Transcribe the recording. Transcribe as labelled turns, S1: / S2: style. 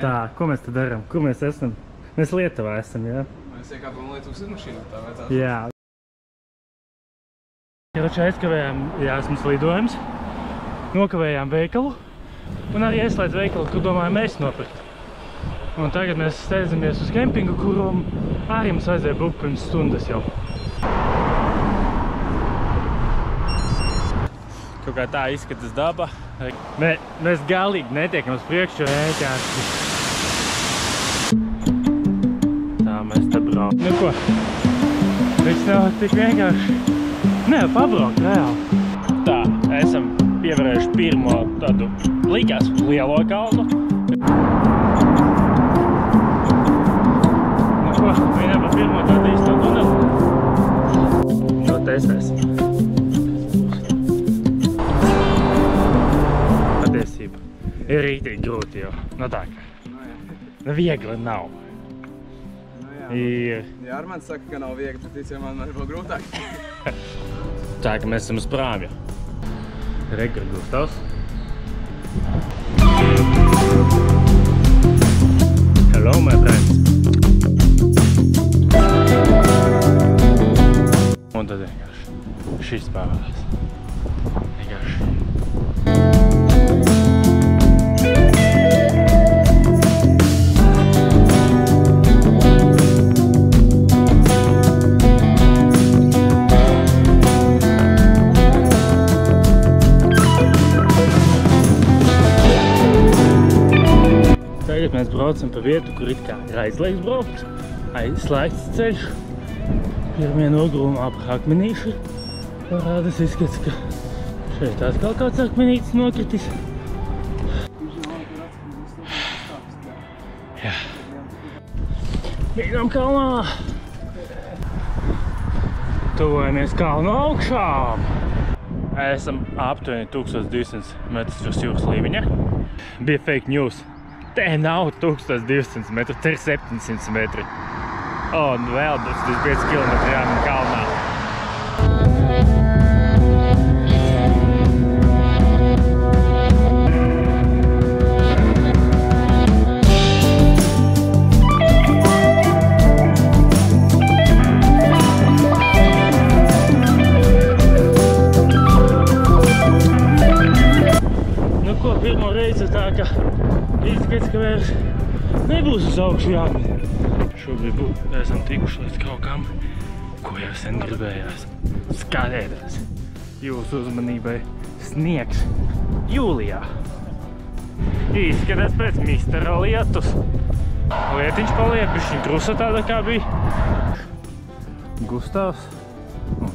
S1: Tā, ko mēs te darām? Kur mēs esam? Mēs Lietuvā esam, jā?
S2: Mēs iekāpam Lietuvas lidmašīnu, tā vajadzētu.
S1: Jā. Karoči aizkavējām Jāsmas lidojums, nokavējām veikalu un arī aizslēdz veikalu, kur domājam mēs nopirkt. Un tagad mēs steidzamies uz kempingu, kurum arī mums vajadzēja būt pirms stundas jau. Kaut kā tā izskatās daba. Mēs galīgi netiekam uz priekšu, vienkārši. Tā mēs te braucam. Nu ko, viss nav tik vienkārši. Nē, pabraukt reāli. Tā, esam pievarējuši pirmo tādu likās lielo kalnu. Vienā par pirmo tādu īsto tuneli. Jo testēsim. Patiesība ir rītīgi grūti jau. No tā kā. Viegli nav.
S2: Ja Armands saka, ka nav viegli, tad ticam man arī vēl grūtāk.
S1: Tā ka mēs esam uz prāmju. Regar Gustavs. Hello, my friends. Un tad vienkārši šis pārādās. Vienkārši. Tagad mēs braucam pa vietu, kur it kā ir aizliegts braukt. Aizslēgts ceļš. Pirmie nogrūmā par akmenīšu. Parādas izskats, ka šeit atkal kāds akmenītis nokritis. Jā. Bīdam kalnā. Tuvojamies kalnu augšām. Esam aptuveni 1200 metrus virs jūras līmeņa. Bija fake news. Te nav 1200 metru, te ir 700 metri. Un vēl 25 km jāmin kalnā. Nu ko, pirmo reizi tā ka izskats, ka vairs nebūs uz augšu jāmin. Šobrīd esam tikuši līdz kaut kam, ko jau sen gribējās. Skatieties, jūsu uzmanībai sniegs jūlijā. Izskatās pēc mistera lietus. Lietiņš paliek, bišķiņ krusa tāda kā bija. Gustavs un